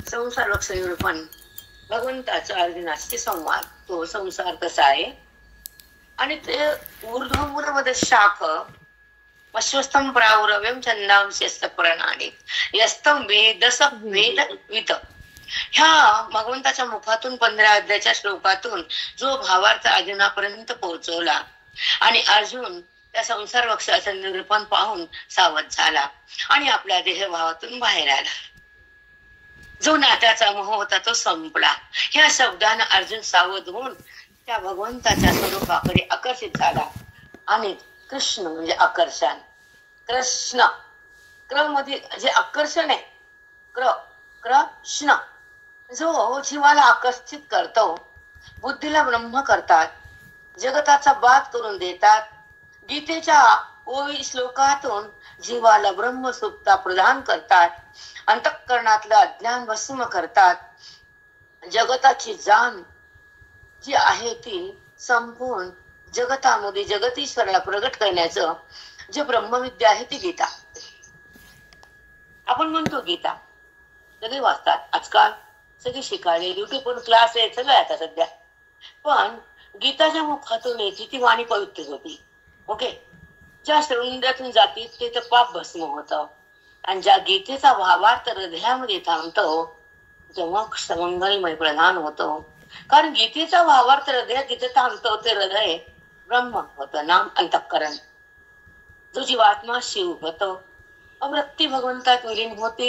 संसार लक्षण भगवंताचा अर्जुनाशी संवाद, तो संसार कसा आहे आणि ते ऊर्ध्वमूलमध्ये शाख अश्वस्थम प्रावरव्यम छंदांशस्त प्रणाली यस्तम वेदस वेद वित. ह्या भगवंताच्या मुखातून 15 अध्यायाच्या श्लोकातून जो भावार्थ अर्जुनापर्यंत पोहोचवला आणि अर्जुन त्या संसार वृक्षाचं निरूपण पाहून सावध झाला आणि आपल्या देहभावातून बाहेर आला. जो नात्याचा मोह होता तो संपला. ह्या शब्दानं अर्जुन सावध होऊन त्या भगवंताच्या स्वरूपाकडे आकर्षित झाला आणि कृष्ण म्हणजे आकर्षण, कृष्ण क्र मध्ये जे आकर्षण आहे, कृष्ण जो जीवाला आकर्षित करतो, बुद्धीला ब्रह्म करतात, जगताचा बाद करून देतात, गीतेच्या ओवी श्लोकातून जीवाला ब्रह्म सुप्ता प्रदान करतात, अंतःकरणातलं अज्ञान भस्म करतात, जगताची जाण जी आहे ती संपूर्ण जगतामध्ये जगतीश्वराला प्रगट करण्याचं जे ब्रह्मविद्या आहे ती गीता. आपण म्हणतो गीता सगळे वाचतात आजकाल, सगळे शिकायले, युट्यूबवर क्लास आहे, सगळं आता सध्या. पण गीताच्या मुखातून येते ती वाणी पवित्र होती. ओके, ज्या हृदयातून जाती ते तर पाप भस्म होतं आणि ज्या गीतेचा भावार्थ हृदयामध्ये थांबतो तेव्हा मंगलमय प्रधान होतो. कारण गीतेचा भावार्थ हृदयात जिथे थांबतो ते हृदय ब्रह्म होतं, नाम अंतःकरण. तो जीवात्मा शिव होतो, वृत्ती भगवंतात विलीन होते,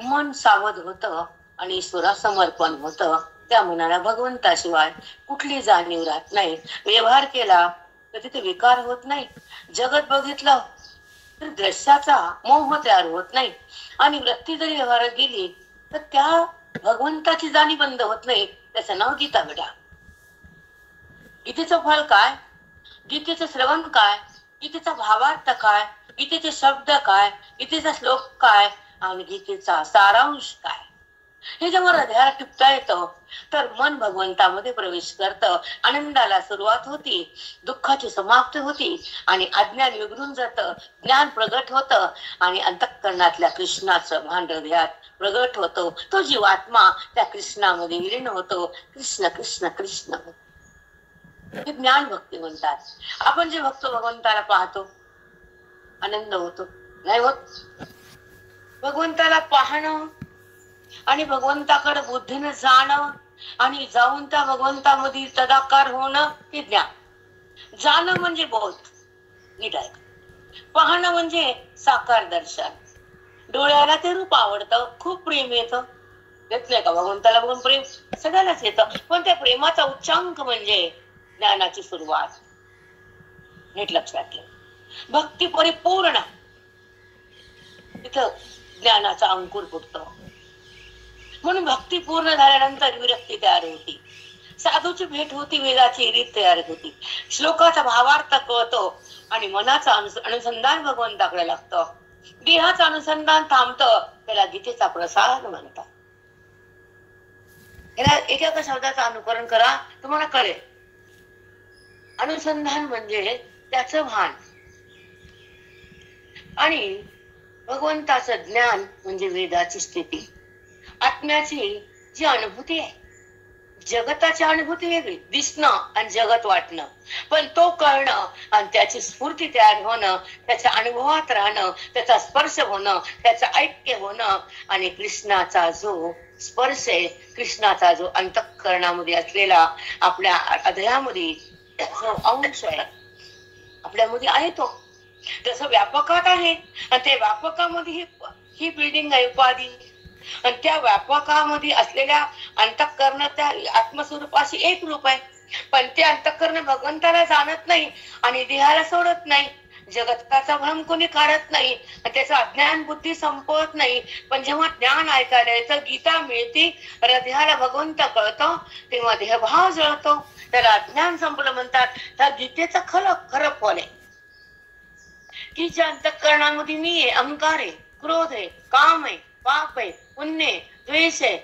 मन सावध होतं आणि ईश्वरा समर्पण होतं. त्या मनाला भगवंताशिवाय कुठली जाणीव राहत नाही. व्यवहार केला तर तिथे विकार होत नाही, जगत बघितलं तर दृश्याचा मोह तयार होत नाही आणि वृत्ती जरी व्यवहारात गेली तर त्या भगवंताची जाणी बंद होत नाही. त्याचं नाव गीता बेटा. गीतेचं फळ काय, गीतेचं श्रवण काय, गीतेचा भावार्थ काय, गीतेचे शब्द काय, गीतेचा श्लोक काय आणि गीतेचा सारांश काय, हे जेव्हा हृदयाला टिपता येतं तर मन भगवंतामध्ये प्रवेश करतं, आनंदाला सुरुवात होती, दुःखाची समाप्ती होती आणि अज्ञान विगळून जातं, ज्ञान प्रगट होतं आणि अंतःकरणातल्या कृष्णाचं भान हृदयात प्रगट होतो. तो जीवात्मा त्या कृष्णामध्ये विलीन होतो. कृष्ण कृष्ण कृष्ण हे ज्ञान भक्ती म्हणतात. आपण जे भक्त भगवंताला पाहतो आनंद होतो, नाही होत? भगवंताला पाहणं आणि भगवंताकडे बुद्धीनं जाणं आणि जाऊन त्या भगवंतामध्ये तदाकार होणं हे ज्ञान. जाणं म्हणजे बोध, नीट आहे. पाहणं म्हणजे साकार दर्शन. डोळ्याला ते रूप आवडतं, खूप प्रेम येतं, येत नाही का? भगवंताला बघून प्रेम सगळ्यालाच येतं, पण त्या प्रेमाचा उच्चांक म्हणजे ज्ञानाची सुरुवात. नीट लक्षात ठेव. भक्ती परिपूर्ण तिथं ज्ञानाचा अंकुर फुटतो. म्हणून भक्ती पूर्ण झाल्यानंतर विरक्ती तयार होती, साधूची भेट होती, वेदाची रीत तयार होती, श्लोकाचा भावार्थ कळतो आणि मनाचा अनुसंधान भगवंताकडे लागतं. देहाचं अनुसंधान थांबतं, त्याला गीतेचा प्रसाद म्हणतात. याला एका शब्दाचं अनुकरण करा, तुम्हाला कळेल. अनुसंधान म्हणजे त्याचं भान आणि भगवंताचं ज्ञान म्हणजे वेदाची स्थिती. आत्म्याची जी अनुभूती आहे, जगताची अनुभूती वेगळी, दिसणं आणि जगत वाटणं, पण तो कळणं आणि त्याची स्फूर्ती तयार होणं, त्याच्या अनुभवात राहणं, त्याचा स्पर्श होणं, त्याचं ऐक्य होणं आणि कृष्णाचा जो स्पर्श आहे, कृष्णाचा जो अंतःकरणामध्ये असलेला आपल्या हृदयामध्ये जो अंश आहे आपल्यामध्ये आहे तो तसं व्यापकात आहे आणि त्या व्यापकामध्ये ही बिल्डिंग आहे उपाधी आणि त्या व्यापकामध्ये असलेल्या अंतःकरण त्या आत्मस्वरूपाशी एक रूप आहे. पण ते अंतःकरण भगवंताला जाणत नाही आणि देहाला सोडत नाही, जगताचा भ्रम कोणी काढत नाही, त्याचं अज्ञान बुद्धी संपवत नाही. पण जेव्हा ज्ञान ऐकायला येतं, गीता मिळते, हृदयाला भगवंत कळतो, तेव्हा देहभाव जळतो, त्याला अज्ञान संपलं म्हणतात. त्या गीतेचं खरं फल आहे की ज्या अंतःकरणामध्ये मी आहे, अहंकार आहे, क्रोध आहे, काम आहे, पाप आहे, पुण्य आहे, द्वेष आहे,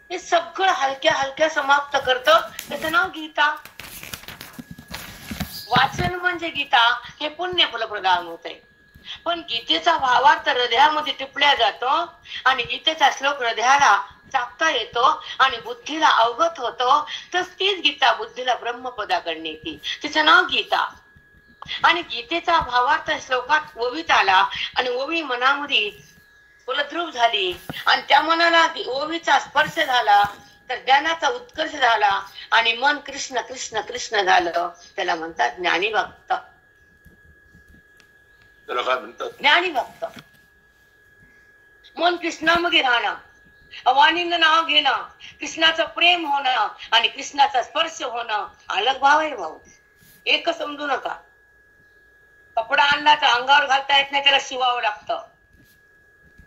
हे सगळं हलक्या हलक्या समाप्त करतं. त्याचं नाव गीता. वाचन म्हणजे गीता, हे पुण्य फलप्रदान होते. पण गीतेचा भावार्थ हृदयामध्ये टिपल्या जातो आणि गीतेचा श्लोक हृदयाला टाकता येतो आणि बुद्धीला अवगत होतो. तर तीच गीता बुद्धीला ब्रह्मपदाकडे नेती. तिचं नाव गीता. आणि गीतेचा भावार्थ श्लोकात ओवीत आला आणि ओवी मनामध्ये फलद्रूप झाली आणि त्या मनाला ओवीचा स्पर्श झाला तर ज्ञानाचा उत्कर्ष झाला आणि मन कृष्ण कृष्ण कृष्ण झालं. त्याला म्हणतात ज्ञानी भक्त. त्याला काय म्हणतात? ज्ञानी भक्त. मन कृष्णामध्ये राहणं, वाणीनं नाव घेणं, कृष्णाचं प्रेम होणं आणि कृष्णाचा स्पर्श होणं अलग भाव आहे भाऊ. एक समजू नका. कपडा आणला तर अंगावर घालता येत नाही, त्याला शिवावं लागतं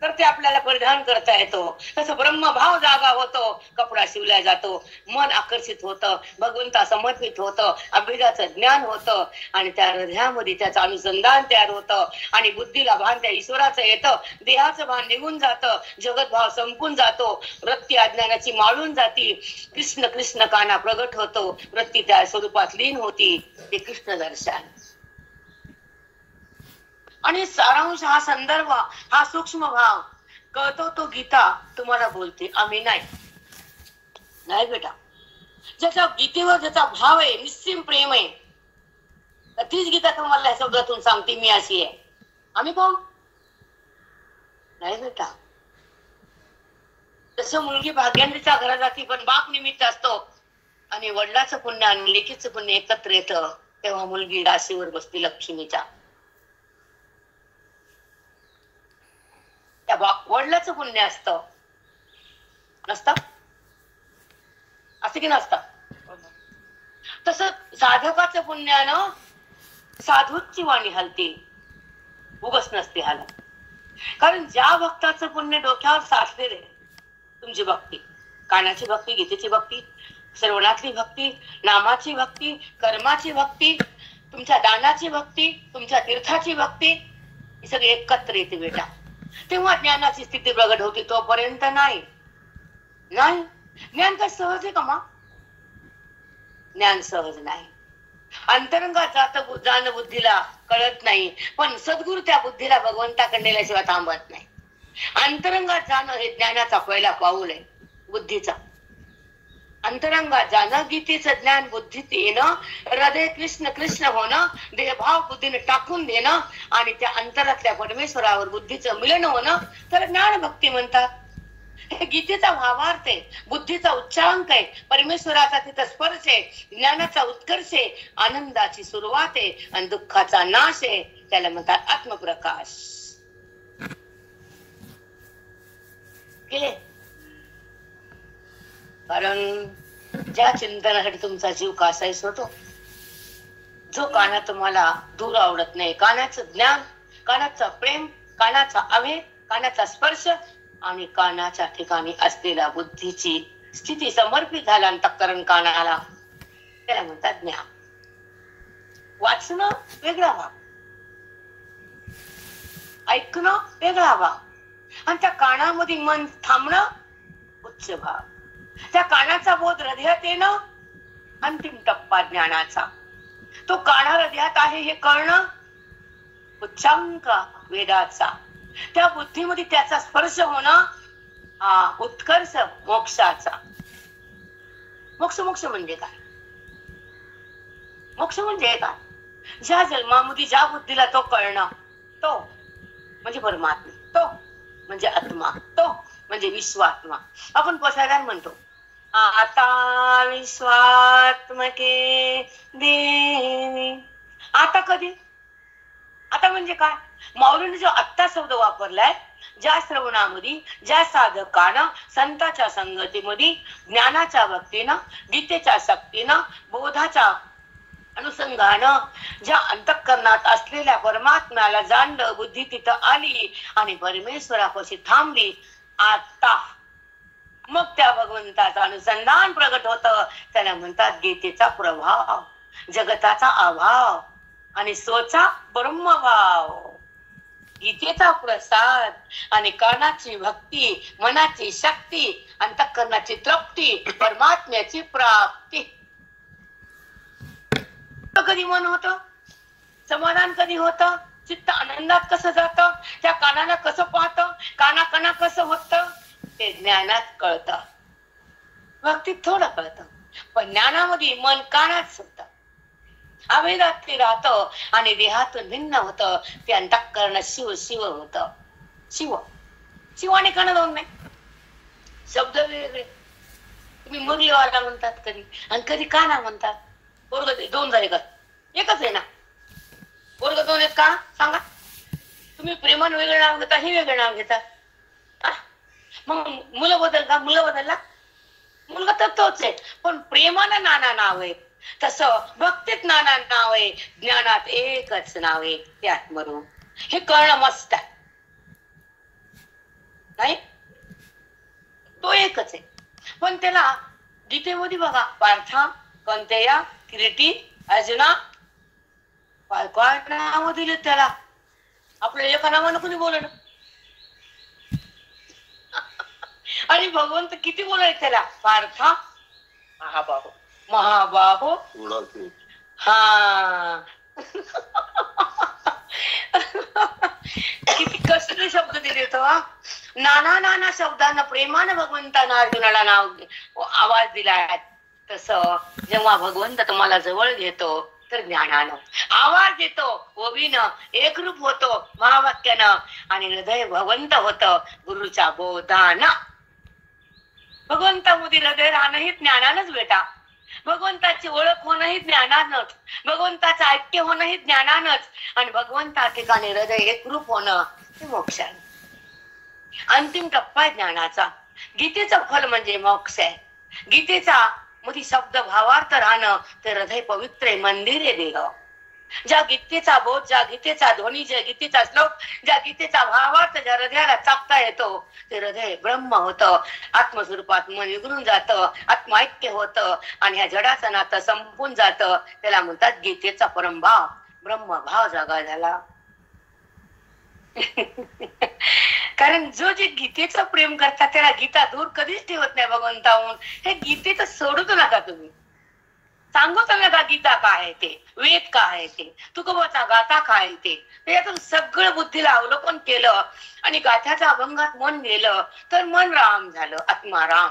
तर ते आपल्याला परिधान करता येतो. तसं ब्रह्मभाव जागा होतो, कपडा शिवला जातो, मन आकर्षित होतं, भगवंता समर्पित होतं, अभेदाचं ज्ञान होतं आणि त्या हृदयामध्ये त्याचं अनुसंधान तयार होतं आणि बुद्धीला भान त्या ईश्वराचं येतं, देहाचं भान निघून जातं, जगत भाव संपून जातो, वृत्ती अज्ञानाची माळून जाती, कृष्ण कृष्ण काना प्रगट होतो, वृत्ती त्या स्वरूपात लीन होती. ते कृष्ण दर्शन. आणि सारांश हा संदर्भ, हा सूक्ष्म भाव कळतो तो गीता तुम्हाला बोलते. आम्ही नाही बेटा. ज्याच्या गीतेवर ज्याचा भाव आहे, निस्सीम प्रेम आहे, तर तीच गीता तुम्हाला या शब्दातून सांगते मी अशी आहे. आम्ही कोण नाही बेटा. तसं मुलगी भाग्यांच्या घरात जाती पण बाप निमित्त असतो आणि वडिलाचं पुण्य आणि लेकीचं पुण्य एकत्र येतं तेव्हा मुलगी राशीवर बसते लक्ष्मीच्या. त्या वडिलाचं पुण्य असतं नसतं, असं की नसतं. तसं साधकाचं पुण्यानं साधूची वाणी हलते, उगस नसते हालत. कारण ज्या भक्ताचं पुण्य डोक्यावर साचलेले, तुमची भक्ती, कानाची भक्ती, गीतेची भक्ती, श्रवणातली भक्ती, नामाची भक्ती, कर्माची भक्ती, तुमच्या दानाची भक्ती, तुमच्या तीर्थाची भक्ती, ही सगळी एकत्र येते बेटा. तेव्हा ज्ञानाची स्थिती प्रगट होती. तोपर्यंत नाही. ज्ञान काय सहज आहे का मा? ज्ञान सहज नाही. अंतरंगात जाणं बुद्धीला कळत नाही, पण सद्गुरु त्या बुद्धीला भगवंताकडे नेल्याशिवाय थांबत नाही. अंतरंगात जाणं हे ज्ञानाचा पहिला पाऊल आहे, बुद्धीचा. अंतरंगात जाणं, गीतेचं ज्ञान बुद्धीत येणं, हृदय कृष्ण कृष्ण होणं, देहभाव बुद्धीने टाकून देणं आणि त्या अंतरातल्या परमेश्वरावर बुद्धीचं मिलन होणं, तर ज्ञान भक्ती म्हणतात. हे गीतेचा भावार्थ आहे, बुद्धीचा उच्चांक आहे, परमेश्वराचा तिथं स्पर्श आहे, ज्ञानाचा उत्कर्ष आहे, आनंदाची सुरुवात आहे आणि दुःखाचा नाश आहे. त्याला म्हणतात आत्मप्रकाश. केले. कारण ज्या चिंतनासाठी तुमचा जीव कासावीस होतो, जो काना तुम्हाला दूर आवडत नाही, कानाचं ज्ञान, कानाचं प्रेम, कानाचा अभेद, कानाचा स्पर्श आणि कानाच्या ठिकाणी असलेला बुद्धीची स्थिती समर्पित झाला अंतःकरण कानाला, त्याला म्हणतात ज्ञान. वाचणं वेगळा भाग, ऐकणं वेगळा भाग आणि त्या कानामध्ये मन थांबणं उच्च भाग. त्या कानाचा बोध हृदयात येणं अंतिम टप्पा ज्ञानाचा. तो काना हृदयात आहे हे कळणं उच्चांक वेदाचा. त्या बुद्धीमध्ये त्याचा स्पर्श होणं हा उत्कर्ष मोक्षाचा. मोक्ष म्हणजे काय? मोक्ष म्हणजे काय? ज्या जन्मामध्ये ज्या बुद्धीला तो कळणं, तो म्हणजे परमात्मा, तो म्हणजे आत्मा, तो म्हणजे विश्वात्मा. आपण पसायदान म्हणतो, आता विश्वात्मके देवी. आता कधी? आता म्हणजे काय? माऊलीने जो आत्ता शब्द वापरलाय, ज्या श्रवणामध्ये, ज्या साधकानं संताच्या संगतीमध्ये, ज्ञानाच्या भक्तीनं, गीतेच्या शक्तीनं, बोधाच्या अनुसंगानं ज्या अंतःकरणात असलेल्या परमात्म्याला जाणलं, बुद्धी तिथं आली आणि परमेश्वरापाशी थांबली. आता मग त्या भगवंताचं अनुसंधान प्रगट होतं. त्याला म्हणतात गीतेचा प्रभाव, जगताचा अभाव आणि स्वचा ब्रह्मभाव. गीतेचा प्रसाद आणि कर्णाची भक्ती, मनाची शक्ती, अंतःकरणाची तृप्ती, परमात्म्याची प्राप्ती. कधी मन होतं, समाधान कधी होतं, चित्त आनंदात कसं जातं, त्या कानाला कसं पाहतं, काना कसं होतं, ते ज्ञानात कळतं, भक्तीत थोडं कळतं, पण ज्ञानामध्ये मन कानात सुटतं, अभेदात ते राहतं आणि देहातून भिन्न होतं. ते अंतःकरण शिव शिव होत. शिव शिव आणि कण दोन नाही, शब्द वेगळे. तुम्ही मुरलीवाला म्हणतात कधी आणि कधी काना म्हणतात. वर्ग दोन झाले का? एकच आहे ना. वर्ग दोन आहेत का सांगा. तुम्ही प्रेमान वेगळं नाव घेता, हे वेगळं नाव घेता. मग मुलं बदल का? मुलं बदलला, मुलगा तर तोच आहे, पण प्रेमानं नाना नाव आहे. तसं भक्तीत नाना नाव आहे, ज्ञानात एकच नाव आहे, ते आत्मरूप. हे कळणं मस्त आहे नाही, तो एकच आहे. पण त्याला गीतेमध्ये बघा, पार्था, कंतेया, किरीटी, अर्जुना, काय नाव दिले त्याला. आपल्या एका नावानं कोणी बोलणं. आणि भगवंत किती बोलायचे त्याला. पार्था, महाबाहो, महाबाहो, हा. किती कसले शब्द दिले तो. नाना नाना शब्दांना प्रेमानं भगवंतानं अर्जुनाला नाव आवाज दिलाय. तसं जेव्हा भगवंत तुम्हाला जवळ घेतो तर ज्ञानानं आवाज देतो, ओवीनं एकरूप होतो महावाक्यानं, आणि हृदय भगवंत होतं गुरुच्या बोधानं. भगवंतामध्ये हृदय राहणं हे ज्ञानानंच बेटा. भगवंताची ओळख होणं ही ज्ञानानंच, भगवंताचं ऐक्य होणं ही ज्ञानानंच, आणि भगवंता ठिकाणी हृदय एकरूप होणं हे मोक्षाने. अंतिम टप्पा आहे ज्ञानाचा. गीतेचं फल म्हणजे मोक्ष आहे. गीतेचा मध्ये शब्द भावार्थ राहणं ते हृदय पवित्र आहे, मंदिर आहे देह. ज्या गीतेचा बोध, ज्या गीतेचा ध्वनी, ज्या गीतेचा श्लोक, ज्या गीतेचा भावार्थ ज्या हृदयाला चाकता येतो ते हृदय ब्रह्म होतं. आत्मस्वरूपात मन विगळून जातं, आत्मैक्य होतं, आणि ह्या जडाचं नातं संपून जातं. त्याला म्हणतात गीतेचा परमभाव, ब्रह्मभाव जागा झाला. कारण जो जे गीतेचं प्रेम करतात त्याला गीता दूर कधीच ठेवत नाही भगवंताहून. हे गीतेचं सोडूच नका तुम्ही. सांगूच नका गीता काय आहे ते, वेद काय आहे ते, तुकोबाचा गाथा काय आहे ते. त्यातून सगळं बुद्धीला अवलोकन केलं आणि गाथ्याच्या अभंगात मन गेलं तर मन राम झालं. आत्मा राम,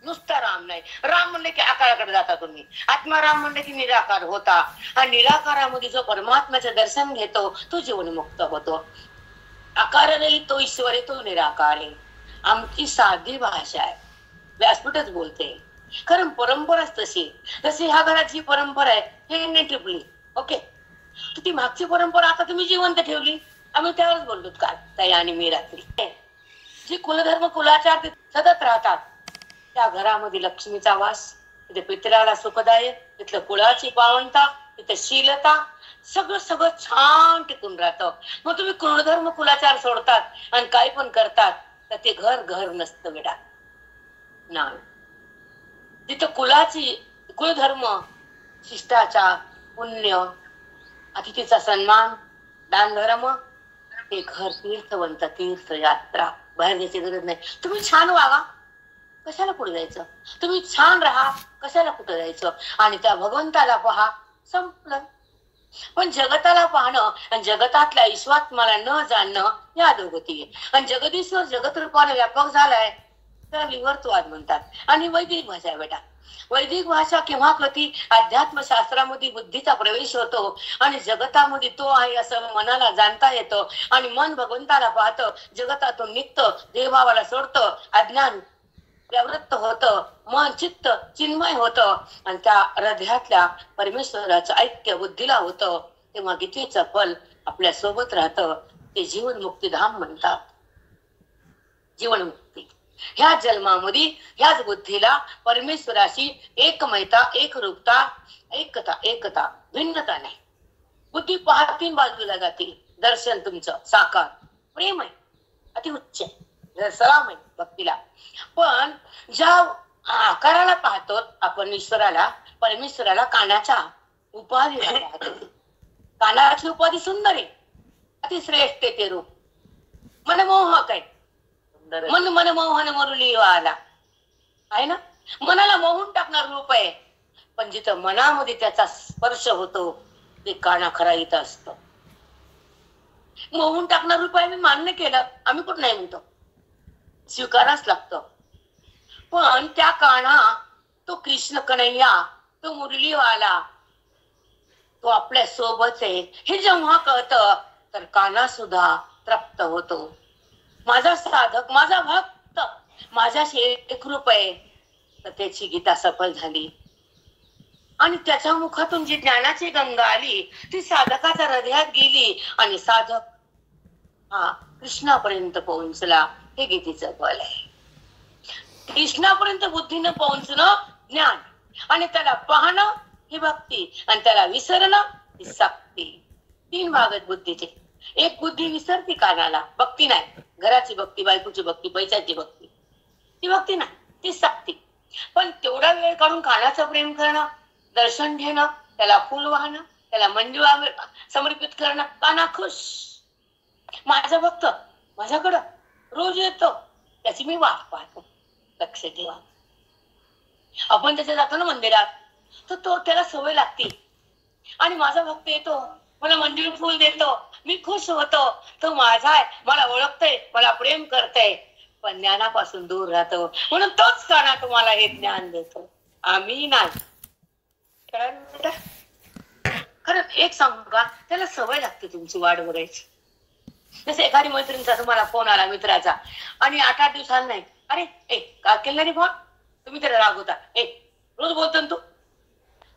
नुसता राम नाही. राम म्हणले की आकाराकडे जाता तुम्ही, आत्मा राम म्हणले की निराकार होता. आणि निराकारामध्ये जो परमात्म्याचं दर्शन घेतो तो जीवनमुक्त होतो. आकार नाही तो ईश्वर आहे, तो निराकार आहे. आमची साधी भाषा आहे, व्यासपीठच बोलते, कारण परंपराच तशी. जशी ह्या घरात जी परंपरा आहे हे नाही टिपली, ओके, ती मागची परंपरा आता तुम्ही जिवंत ठेवली. आम्ही त्यावरच बोललो काल, ताई आणि मी रात्री. जी कुलधर्म कुलाचार सतत राहतात त्या घरामध्ये लक्ष्मीचा वास, तिथे पितराला सुखदायक, तिथलं कुळाची पावनता, तिथे शीलता, सगळं सगळं छान टिकून राहतं. मग तुम्ही कुलधर्म कुलाचार सोडतात आणि काही पण करतात तर ते घर घर नसतं बेटा. नाही, तिथं कुलाची, कुलधर्म, शिष्टाचार, पुण्य, अतिथीचा सन्मान, दान धर्म, ते घर तीर्थवंत, तीर्थयात्रा. बाहेर जायची गरज नाही. तुम्ही छान वागा, कशाला पुढे जायचं. तुम्ही छान राहा, कशाला कुठं जायचं. आणि त्या भगवंताला पहा, संपलं. पण जगताला पाहणं आणि जगतातल्या ईश्वात्माला न जाणणं या दोघती आहे. आणि जगदीश्वर जगत रूपाने व्यापक झालाय तर विवर्तवाद म्हणतात. आणि वैदिक भाषा आहे बेटा. वैदिक भाषा केव्हा कधी अध्यात्मशास्त्रामध्ये बुद्धीचा प्रवेश होतो आणि जगतामध्ये तो आहे असं मनाला जाणता येतं. आणि मन भगवंताला पाहतं, जगतातून निघतं, देवभावाला सोडतं, अज्ञान प्रवृत्त होतं, मन चित्त चिन्मय होतं, आणि त्या हृदयातल्या परमेश्वराचं ऐक्य बुद्धीला होतं. तेव्हा गीतेचं फल आपल्या सोबत राहतं. ते जीवनमुक्ती धाम म्हणतात. जीवनमुक्ती ह्या जन्मामध्ये ह्याच बुद्धीला परमेश्वराशी एकमयता, एकरूपता, एकता, एकता, भिन्नता नाही. बुद्धी पहा तीन बाजूला जाते. दर्शन तुमचं साकार, प्रेम आहे, अतिउच्च सलाम आहे भक्तीला. पण ज्या आकाराला पाहतो आपण ईश्वराला, परमेश्वराला कानाच्या उपाधीला पाहतो. कानाची उपाधी सुंदर आहे, अतिश्रेष्ठ ते रूप, मनमोहक आहे. मन मनमोहन मुरली वाला आहे ना, मनाला मोहून टाकणार रूप आहे. पण जिथं मनामध्ये त्याचा स्पर्श होतो ते कानाखरा इथं असतं. मोहून टाकणार रूप आहे, मी मान्य केलं, आम्ही कुठं नाही म्हणतो. स्वीकाराच लागतं. पण त्या काना तो कृष्ण कन्हैया, तो मुरलीवाला, तो आपल्या सोबत आहे हे जेव्हा कळतं तर काना सुद्धा तृप्त होतो. माझा साधक, माझा भक्त माझ्याशी एकरूप आहे, तर त्याची गीता सफल झाली. आणि त्याच्या मुखातून जी ज्ञानाची गंगा आली ती साधकाच्या हृदयात गेली आणि साधक हा कृष्णापर्यंत पोहोचला. हे गीतेचं बल आहे. कृष्णापर्यंत बुद्धीनं पोहोचणं ज्ञान, आणि त्याला पाहणं ही भक्ती, आणि त्याला विसरणं ही सक्ती. 3 भाग आहेत बुद्धीचे. एक बुद्धी विसरती कानाला, भक्ती नाही. घराची भक्ती, बायकोची भक्ती, पैशाची भक्ती, ती भक्ती नाही, ती सक्ती. पण तेवढा वेळ काढून कानाचं प्रेम करणं, दर्शन घेणं, त्याला फुल वाहणं, त्याला मंजू समर्पित करणं, काना खुश. माझा भक्त माझ्याकडं रोज येतो, त्याची मी वाट पाहतो. लक्ष ठेवा. आपण त्याच्या जातो ना मंदिरात, तर तो त्याला सवय लागते. आणि माझा भक्त येतो, मला मंदिर फुल देतो, मी खुश होतो. तो माझा आहे, मला ओळखतोय, मला प्रेम करतोय. पण ज्ञानापासून दूर राहतो, म्हणून तोच काना तुम्हाला हे ज्ञान देतो. आम्ही नाही. खरं एक सांगू का, त्याला सवय लागते तुमची वाट बघायची. जसं एखादी मैत्रिणीचा तुम्हाला फोन आला मित्राचा, आणि 8-8 दिवसाला नाही, अरे का केला रे फोन, तुम्ही त्याला रागवता, रोज बोलतो ना तू.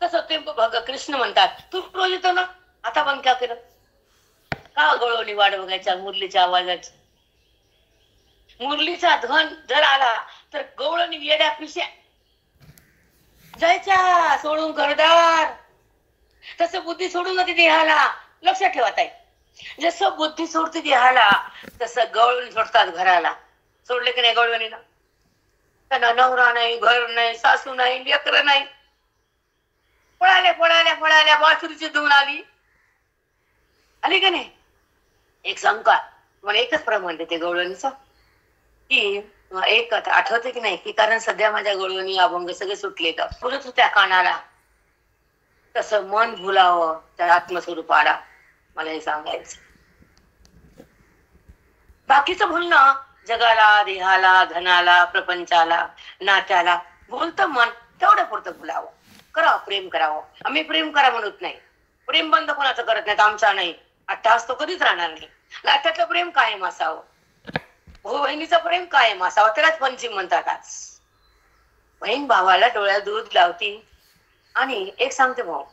तसं ते कृष्ण म्हणतात, तू रोज येतो ना, आता बंद का केलं? का गळवणी वाट बघायच्या मुरलीच्या आवाजाची? मुरलीचा धन जर आला तर गवळणी येड्या पिश्या जायच्या सोडून घरदार. तसं बुद्धी सोडून जाते देहाला. लक्षात ठेवा ताई, जसं बुद्धी सोडते देहाला तसं गवळणी सोडतात घराला. सोडले की नाही गवळणीला? त्यांना नवरा नाही, घर नाही, सासू नाही, लेकरं नाही. पळाल्या पळाल्या पळाल्या बासुरीची धून आली का नाही? एक संका मला एकच प्रमाण देते गवळणीचं, की एक आठवते की नाही, की कारण सध्या माझ्या गवळणी अभंग सगळे सुटले तर बोलत होत्या कानाला, तसं मन भुलावं त्या आत्मस्वरूपाला. मला हे सांगायचं. बाकीचं बोलणं जगाला, देहाला, धनाला, प्रपंचाला, नात्याला बोलतं मन तेवढं पुरतं भुलावं. करावं, प्रेम करावं. आम्ही प्रेम करा म्हणत नाही, प्रेम बंद कोणाचं करत नाही, आमचा नाही. अट्टहास तो कधीच राहणार नाही. नात्याचं प्रेम कायम असावं, भाऊ बहिणीचं प्रेम कायम असावं. त्यालाच पंचम म्हणतात. आज बहीण भावाला डोळ्यात दूध लावती. आणि एक सांगते भाऊ,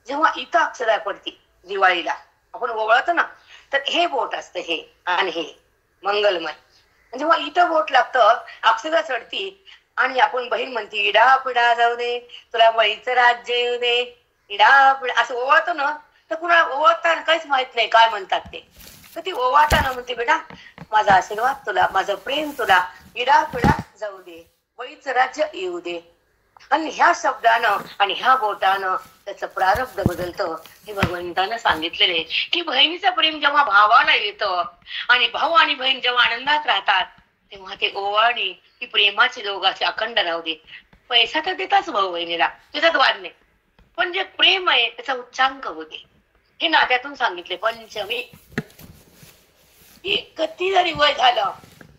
जेव्हा इथं अक्षरा पडती दिवाळीला आपण ओवळतो ना, तर हे बोट असतं हे आणि हे मंगलमय. जेव्हा इथं बोट लागतं, अक्षरा चढती आणि आपण बहीण म्हणती, इडा पिडा जाऊ दे, तुला बळीचं राज्य येऊ दे, इडा पिडा असं ओवाळतो ना, तर कुणाला ओवाळताना काहीच माहित नाही काय म्हणतात ते. तर ती ओवाळताना म्हणते, बेटा माझा आशीर्वाद तुला, माझं प्रेम तुला, इडा पिडा जाऊ दे, बळीचं राज्य येऊ दे. आणि ह्या शब्दानं आणि ह्या बोटानं त्याचं प्रारब्ध बदलतं. हे भगवंतानं सांगितलेले, की बहिणीचं प्रेम जेव्हा भावाला येतं आणि भाऊ आणि बहीण जेव्हा आनंदात राहतात, तेव्हा ते ओवाळणी ही प्रेमाची दोघांची अखंड राहू दे. पैसा तर देताच भाऊ बहिणीला, त्याच्यात वाद नाही, पण जे प्रेम आहे त्याचा उच्चांक होते. हे नात्यातून सांगितले. पंचमी, किती जरी वय झालं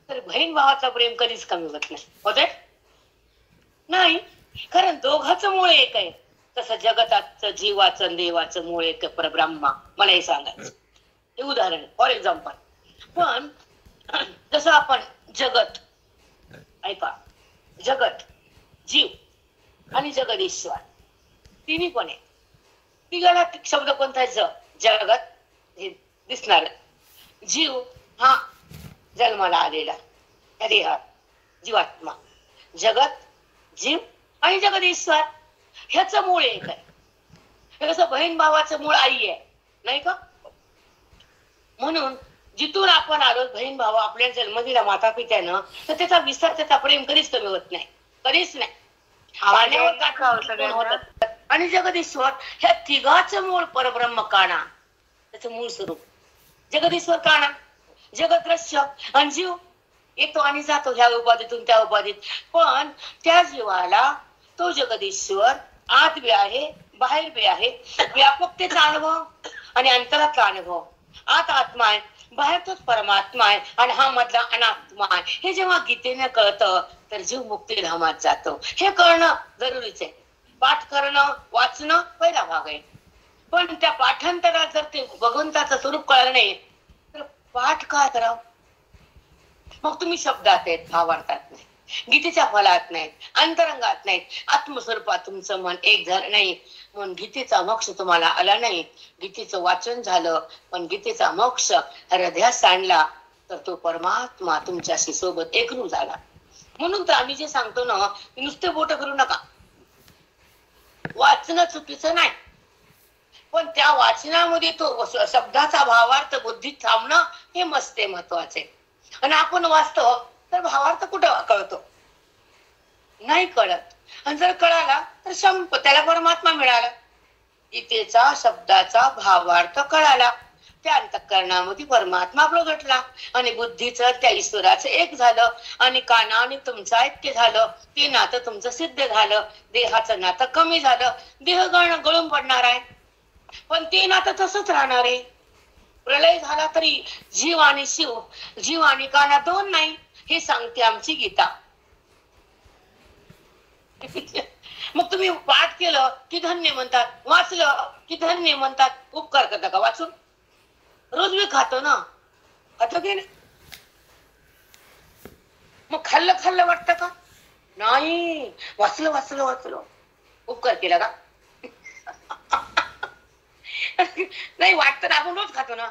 तर बहीण भावाचं प्रेम कधीच कमी होत नाही. होते नाही, कारण दोघांचं मूळ एक आहे. तसं जगताचं, जीवाचं, देवाचं मूळ एक परब्रह्मा. मला हे सांगायचं. हे उदाहरण फॉर एक्झाम्पल. पण जसं आपण जगत, ऐका, जगत, जीव आणि जगदीश्वर तिन्ही पण आहे. तिघाला शब्द कोणता आहे? जगत हे दिसणार, जीव हा जन्माला आलेला देहात जीवात्मा, जगत, जीव आणि जगदीश्वर ह्याच मूळ एक आहे. कसं बहीण भावाचं मूळ आई आहे, नाही का? म्हणून जिथून आपण आलो बहीण भाव आपल्या जन्म दिला माता पित्यानं, तर त्याचा विस्तार, त्याचा प्रेम कधीच कमी होत नाही, कधीच नाही. आणि जगदीश्वर ह्या तिघाचं मूळ परब्रह्म काना, त्याचं मूळ स्वरूप जगदीश्वर काना. जगत रस्य आणि जीव येतो आणि जातो ह्या उपाधीतून त्या उपाधीत, पण त्या जीवाला तो जगदीश्वर आत बी आहे, बाहेर बी आहे. व्यापकतेचा अनुभव आणि अंतरातला अनुभव. आत आत्मा आहे, बाहेर तोच परमात्मा आहे आणि हा मधला अनात्मा आहे. हे जेव्हा गीतेने कळतं तर जीव मुक्तीधामात जातो. हे कळणं जरुरीच आहे. पाठ करणं, वाचणं पहिला भाग आहे. पण त्या पाठांतरात जर ते भगवंताचं स्वरूप कळलं नाही तर पाठ काय करावं? मग तुम्ही शब्दात आहेत, भावार्थात नाही, गीतेच्या फलात नाहीत, अंतरंगात नाहीत, आत्मस्वरूपात तुमचं मन एक झालं नाही. म्हणून गीतेचा मोक्ष तुम्हाला आला नाही. गीतेचं वाचन झालं पण गीतेचा मोक्ष हृदयात सांडला तर तो परमात्मा तुमच्याशी सोबत एकरूप झाला. म्हणून तर आम्ही जे सांगतो ना, नुसते बोट करू नका. वाचणं चुकीचं नाही, पण त्या वाचनामध्ये तो शब्दाचा भावार्थ बुद्धीत थांबणं हे मस्त आहे, महत्वाचे. आणि आपण वाचतो तर भावार्थ कुठं कळतो? नाही कळत. आणि जर कळाला तर त्याला परमात्मा मिळाला. गीतेचा शब्दाचा भावार्थ कळाला, त्या अंतःकरणामध्ये परमात्मा प्रगटला आणि बुद्धीचं त्या ईश्वराचं एक झालं आणि कानाने तुमचं ऐक्य झालं. ते नातं तुमचं सिद्ध झालं. देहाचं नातं कमी झालं. देह गळून पडणार आहे पण ते नातं तसंच राहणार आहे. प्रलय झाला तरी जीव आणि शिव, जीव आणि काना दोन नाही, हे सांगते आमची गीता. मग तुम्ही पाठ केलं की धन्य म्हणतात, वाचलं की धन्य म्हणतात. उपकार करता का वाचून? रोज मी खातो ना, खातो की नाही? मग खाल्लं खाल्लं वाटतं का? नाही, वाचलं वाचलं वाचलं उपकार केला का? नाही, वाटतं ना, आपण रोज खातो ना.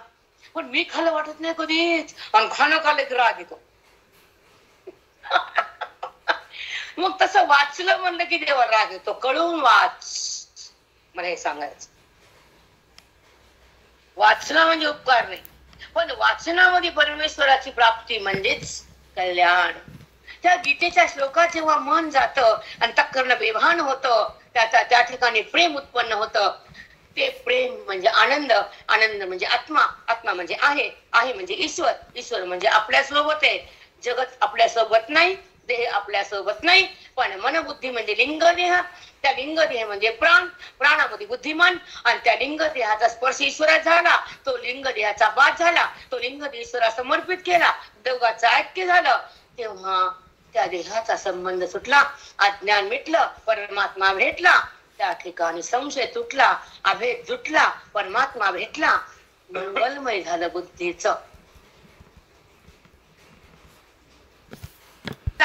पण मी खाल्लं वाटत नाही कधीच, आणि खाणं खाल्लं की राग येतो. मग तसं वाचलं म्हणलं की देवा राग येतो. कळून वाच, मला हे सांगायचं. वाचणं म्हणजे उपकार नाही, पण वाचनामध्ये परमेश्वराची प्राप्ती म्हणजेच कल्याण. त्या गीतेच्या श्लोकात जेव्हा मन जातं आणि तक्करणं बेभान होतं, त्या ठिकाणी प्रेम उत्पन्न होतं. ते प्रेम म्हणजे आनंद, आनंद म्हणजे आत्मा, आत्मा म्हणजे आहे, आहे म्हणजे ईश्वर, ईश्वर म्हणजे आपल्या सोबत आहे. जगत आपल्या सोबत नाही, देह आपल्या सोबत नाही, पण मन बुद्धी म्हणजे लिंग देह, त्या लिंग देह म्हणजे प्राण, प्राणामध्ये बुद्धिमान, आणि त्या लिंग देहाचा स्पर्श ईश्वरात झाला, तो लिंग देहाचा बाद झाला, तो लिंग देह ईश्वरा समर्पित केला, दोघांचं ऐक्य झालं. तेव्हा त्या देहाचा संबंध सुटला, अज्ञान मिटलं, परमात्मा भेटला. त्या ठिकाणी संशय तुटला, अभेद जुटला, परमात्मा भेटला, मंगलमय झालं बुद्धीचं.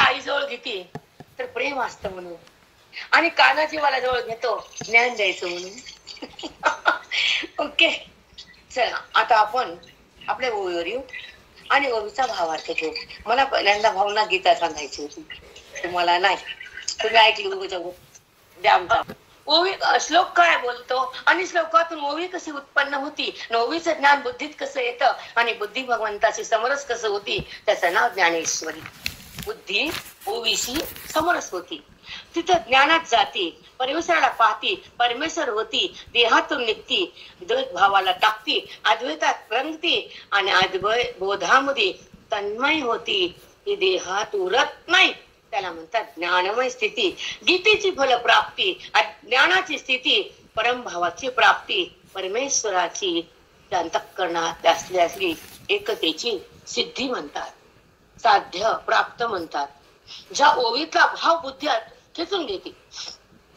आई जवळ घेते तर प्रेम असतं म्हणून, आणि कानाची वाला जवळ घेतो ज्ञान द्यायचं म्हणून. ओके, चला आता आपण आपल्या ओवीवर येऊ आणि ओवीचा भावार्थ घेऊ. मला पहिल्यांदा भावना गीता सांगायची होती, तुम्हाला नाही, तुम्ही ऐकली आमचा ओवी श्लोक काय बोलतो आणि श्लोकातून ओवी कशी उत्पन्न होती, ओवीचं ज्ञान बुद्धीत कसं येतं आणि बुद्धी भगवंताची समरस कसं होती, त्याचं नाव ज्ञानेश्वरी. बुद्धी ओवीशी समरस होती, तिथं ज्ञानात जाती, परमेश्वराला पाहती, परमेश्वर होती, देहातून निघती, द्वैत भावाला टाकती, अद्वैतात रंगती आणि अद्वैत बोधामध्ये तन्मय होती. ती देहात उरत नाही, त्याला म्हणतात ज्ञानमय स्थिती. गीतेची फल प्राप्ती, ज्ञानाची स्थिती, परमभावाची प्राप्ती, परमेश्वराची अंतःकरणात असलेली एकतेची सिद्धी म्हणतात, साध्य प्राप्त म्हणतात. ज्या ओवीतला भाव बुद्धी खेचून घेते,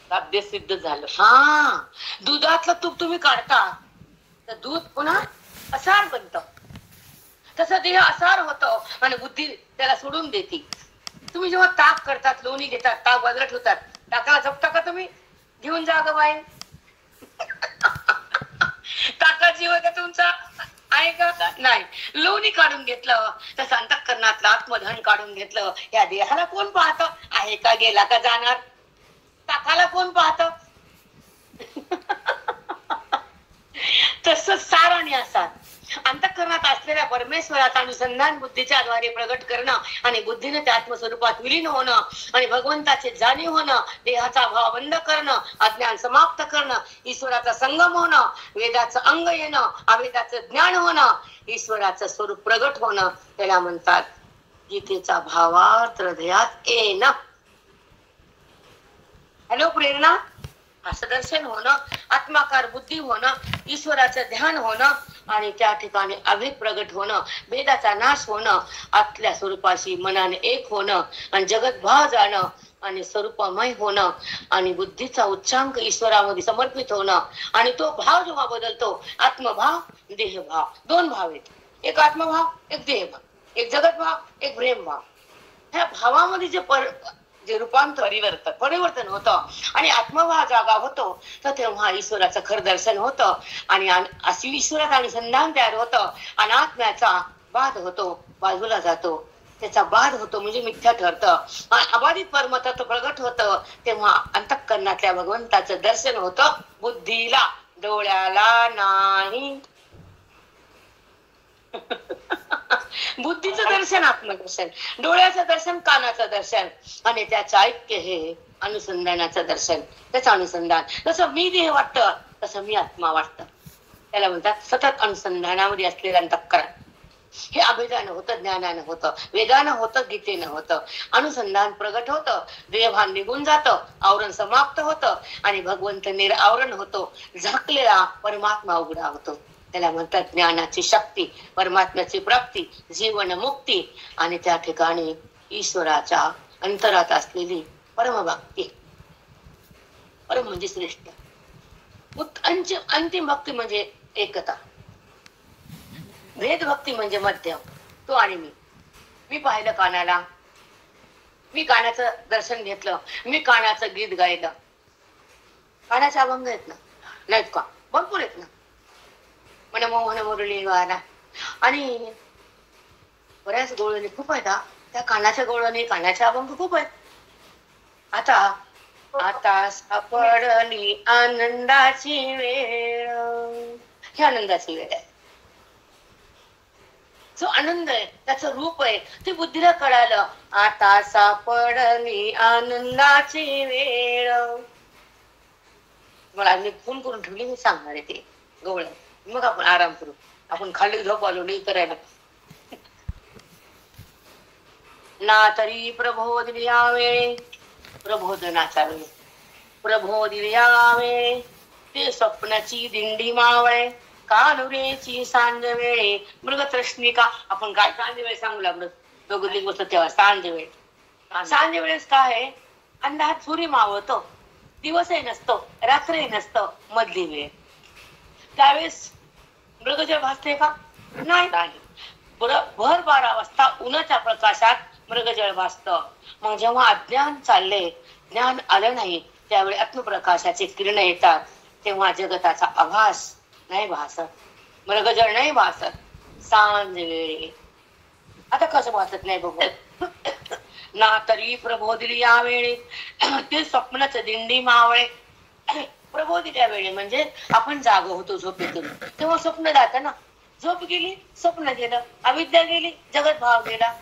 साध्य सिद्ध झालं. हा, दुधातलं तूप तुम्ही काढता तर दूध पुन्हा असार बनत, तसं देह असार होतो आणि बुद्धी त्याला सोडून देते. तुम्ही जेव्हा ताक करतात, लोणी घेतात, ताक बाजूला ठेवतात, ताकाला जपता का तुम्ही? घेऊन जा ग बाई. ताकाची वगैरे तुमचा आहे का? नाही. लोणी काढून घेतलं, तसं अंतःकरणातलं आत्मधन काढून घेतलं. या देहाला कोण पाहतं? आहे का, गेला का जाणार? ताकाला कोण पाहतं? तसं साराने असा अंतःकरणात असलेल्या परमेश्वराचा अनुसंधान बुद्धीच्या द्वारे प्रगट करणं आणि बुद्धीने त्या आत्मस्वरूपात विलीन होणं आणि भगवंताचे जाणीव होणं, देहाचा भाव बंद करणं, अज्ञान समाप्त करणं, ईश्वराचा संगम होणं, वेदाचं अंग येणं, अवेदाचं ज्ञान होणं, ईश्वराचं स्वरूप प्रगट होणं, त्याला म्हणतात गीतेचा भावार्थ हृदयात येणं. हॅलो प्रेरणा, असं दर्शन होणं, आत्माकार बुद्धी होणं, ईश्वराचं ध्यान होणं, आणि त्या ठिकाणी अभेद प्रगट होणं, भेदाचा नाश होणं, आतल्या स्वरूपाशी मनाने एक होणं आणि जगत भाव जाणं आणि स्वरूपमय होणं आणि बुद्धीचा उच्चांक ईश्वरामध्ये समर्पित होणं. आणि तो भाव जेव्हा बदलतो, आत्मभाव देहभाव, दोन भाव आहेत. एक आत्मभाव, एक देहभाव, एक जगत भाव, एक प्रेम भाव. ह्या भावामध्ये जे रूपांतर परिवर्तन होतं आणि आत्मभाव जागा होतो, तर तेव्हा ईश्वराचं खरं दर्शन होतं आणि अशी ईश्वराचं अनुसंधान तयार होतं. अनात्म्याचा बाध होतो, बाजूला जातो, त्याचा बाध होतो म्हणजे मिथ्या ठरतं. अबाधित परमतत्व प्रगट होतं. तेव्हा अंतःकरणातल्या भगवंताचं दर्शन होतं बुद्धीला, डोळ्याला नाही. बुद्धीचं दर्शन आत्मदर्शन, डोळ्याचं दर्शन कानाचं दर्शन आणि त्याचं ऐक्य हे अनुसंधानाचं दर्शन. त्याचं अनुसंधान, जसं मी देह वाटतं तसं मी आत्मा वाटतं. त्याला म्हणतात सतत अनुसंधानामध्ये असलेलं अंतःकरण. हे अभेदानं होतं, ज्ञानानं होतं, वेदानं होतं, गीतेनं होतं. अनुसंधान प्रगट होतं, देहभान निघून जातं, आवरण समाप्त होतं आणि भगवंत निरावरण होतो. झाकलेला परमात्मा उघडा होतो. त्याला म्हणतात ज्ञानाची शक्ती, परमात्म्याची प्राप्ती, जीवन मुक्ती आणि त्या ठिकाणी ईश्वराच्या अंतरात असलेली परमभक्ती. परम म्हणजे श्रेष्ठ, अंतिम भक्ती म्हणजे एकता, भेद भक्ती म्हणजे मध्यम, तो आणि मी पाहिलं कानाला, मी कानाचं दर्शन घेतलं, मी कानाचं गीत गायलं. कानाचे अभंग आहेत ना, नाहीत का? भरपूर आहेत ना. मनमोहन मुरली वारा आणि बऱ्याच गवळणी खूप आहेत. त्या कानाच्या गवळणी, कानाच्या अभंग खूप आहेत. आता सापडली आनंदाची वेळ, ही आनंदाची वेळ आहे. जो आनंद आहे, त्याचं रूप आहे, ते बुद्धीला कळालं. आता सापडली आनंदाची वेळ. मला मी फोन करून ठेवली, मी सांगणार आहे ते गवळ. मग आपण आराम करू, आपण खाली झोप आलो नाही करायला. ना तरी प्रबोध यावे, प्रबोधनाचा वेळ, प्रबोध यावे, ते स्वप्नाची दिंडी मावळे, कानुरेची सांज वेळे, मृगतृष्णिका. आपण काय सांज वेळ सांगू लागलो दोघं बसतो तेव्हा. सांज वेळ, सांज वेळेस काय आहे, अंधार सूर्य मावळतो, दिवसही नसतो, रात्रही नसतो, मधली वेळ. त्यावेळेस मृगजळ भासते का? नाही. भर 12 वाजता उन्हाच्या प्रकाशात मृगजळ भासत. मग जेव्हा अज्ञान चालले, ज्ञान आलं नाही, त्यावेळी आत्मप्रकाशाचे किरण येतात. तेव्हा जगताचा आभास नाही भासत, मृगजळ नाही भासत. सांज वेळी आता कसं भासत नाही बघू. ना तरी प्रबोधली या वेळी, ते स्वप्नाच दिंडी मावळे. प्रबोधल्या वेळी म्हणजे आपण जाग होतो झोपेतून, तेव्हा स्वप्न जात ना. झोप गेली, स्वप्न गेलं, अविद्या गेली, जगत भाव गेला.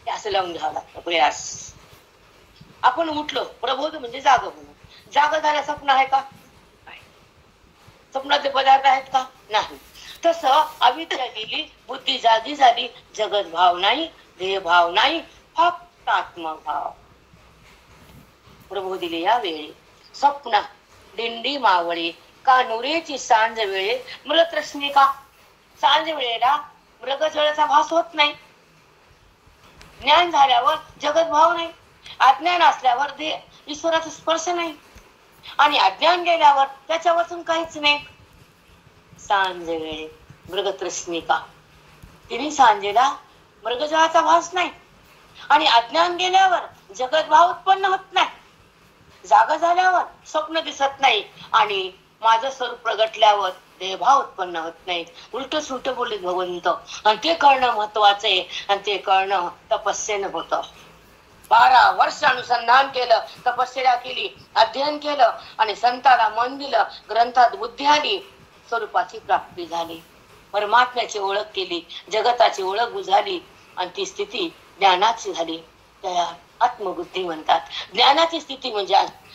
असं लावून घ्यावं लागतं प्रयास. आपण उठलो, प्रबोध म्हणजे जाग होणं. जाग झाल्या स्वप्न आहे का? स्वप्नाचे पदार्थ आहेत का? नाही. तसं अविद्या गेली, बुद्धी जागी झाली, जगत भाव नाही, देह भाव नाही, फक्त आत्मभाव. प्रबोधिले या वेळी स्वप्न दिंडी मावळी, कानुरेची सांज वेळे, मृगतृष्णिका. सांज वेळेला मृगजळाचा भास होत नाही. ज्ञान झाल्यावर जगत भाव नाही, अज्ञान असल्यावर ईश्वराचा स्पर्श नाही आणि अज्ञान गेल्यावर त्याच्यापासून काहीच नाही. सांज वेळे मृगतृष्णिका, तिने सांजेला मृगजळाचा भास नाही आणि अज्ञान गेल्यावर जगत भाव उत्पन्न होत नाही. जागा झाल्यावर स्वप्न दिसत नाही आणि माझं स्वरूप प्रगटल्यावर देहभाव उत्पन्न होत नाही. उलट सुलट बोलले भगवंत. आणि ते कळणं महत्वाचं आहे आणि ते कळणं तपस्येनं होतं. 12 वर्ष अनुसंधान केलं, तपस्या केली, अध्ययन केलं आणि संताला मन दिलं, ग्रंथात बुद्धी आली, स्वरूपाची प्राप्ती झाली, परमात्म्याची ओळख केली, जगताची ओळख झाली आणि ती स्थिती ज्ञानाची झाली. त्या आत्मबुद्धी म्हणतात. ज्ञानाची स्थिती म्हणजे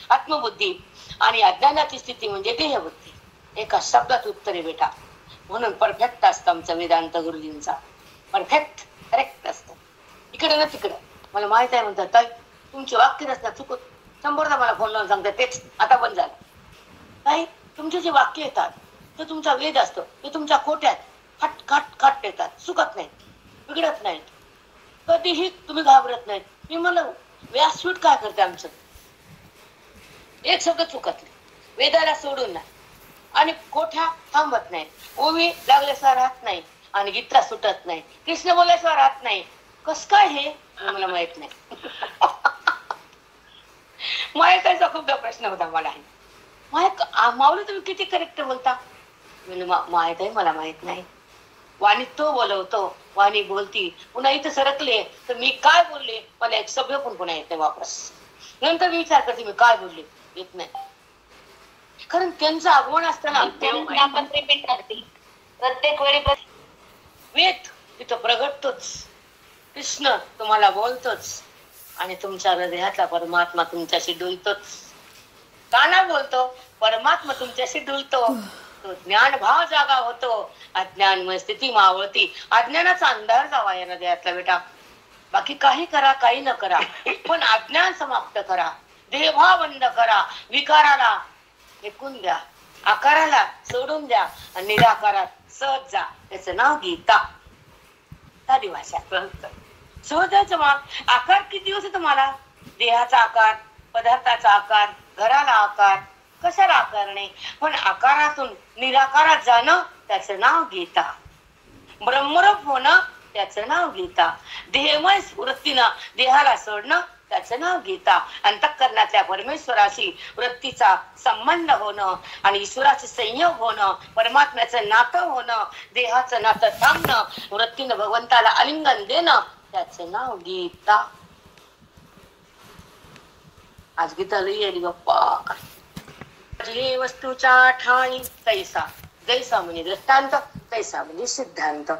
आत्मबुद्धी आणि अज्ञानाची स्थिती म्हणजे देहबुद्धी. एका शब्दात उत्तर आहे बेटा. म्हणून परफेक्ट असतं आमचा वेदांत गुरुजींचा. परफेक्ट करेक्ट असतं, इकडे ना तिकडे. मला माहित आहे म्हणतात, ताई तुमचे वाक्य नसतात चुकत. 100दा मला फोन लावून सांगतात तेच आता बंद झालं. ताई तुमचे जे वाक्य येतात ते तुमचा वेद असतो, ते तुमच्या खोट्यात. खट खट खट येतात, चुकत नाहीत, बिघडत नाहीत, कधीही तुम्ही घाबरत नाहीत. मी म्हणलं व्यासपीठ काय करते आमचं, एक शब्द चुकत नाही, वेदाला सोडून नाही, आणि कोठा थांबत नाही, ओवी लागल्याशिवाय राहत नाही, आणि गीता सुटत नाही, कृष्ण बोलल्याशिवाय राहत नाही. कस काय हे मला माहित नाही. मायकाचा खूपदा प्रश्न होता मला. माऊली तुम्ही किती करेक्ट बोलता. माहित आहे, मला माहित नाही. वाणी तो बोलवतो, वाणी बोलती. पुन्हा इथं सरकले तर मी काय बोलले, मला एक शब्द पण पुन्हा येत नाही वापस. नंतर मी विचार करते मी काय बोलले, येत नाही. कारण त्यांचं आगमन असताना प्रत्येक वेळी वेद तिथं प्रगटतोच, कृष्ण तुम्हाला बोलतोच, आणि तुमच्या हृदयातला परमात्मा तुमच्याशी डुलतोच. काना बोलतो, परमात्मा तुमच्याशी डुलतो. तो ज्ञान भाव जागा होतो, अज्ञानमय स्थिती मावळती. अज्ञानाचा अंधार जावा या हृदयातला बेटा. बाकी काही करा, काही न करा, पण अज्ञान समाप्त करा, देहभाव बंद करा, विकाराला फेकून द्या, आकाराला सोडून द्या, आणि निराकारात सहज जा. त्याचं नाव गीता. साधी भाषा सहज मग. आकार किती दिवस आहे तुम्हाला, देहाचा आकार, पदार्थाचा आकार, घराला आकार, कशाला आकार नाही, पण आकारातून निराकारात जाणं त्याचं नाव गीता. ब्रह्मरूप होणं त्याचं नाव गीता. देहमय वृत्तीनं देहाला सोडणं त्याचं नाव गीता. अंतःकरणातल्या परमेश्वराशी वृत्तीचा संबंध होणं आणि ईश्वराचे संयोग होणं, परमात्म्याचं नातं होणं, देहाचं नातं थांबणं, वृत्तीनं भगवंताला आलिंगन देणं त्याचं नाव गीता. आज गीता लिहिली गप्पा. जे वस्तूच्या ठाई तैसा, जैसा म्हणजे दृष्टांत, तैसा म्हणजे सिद्धांत.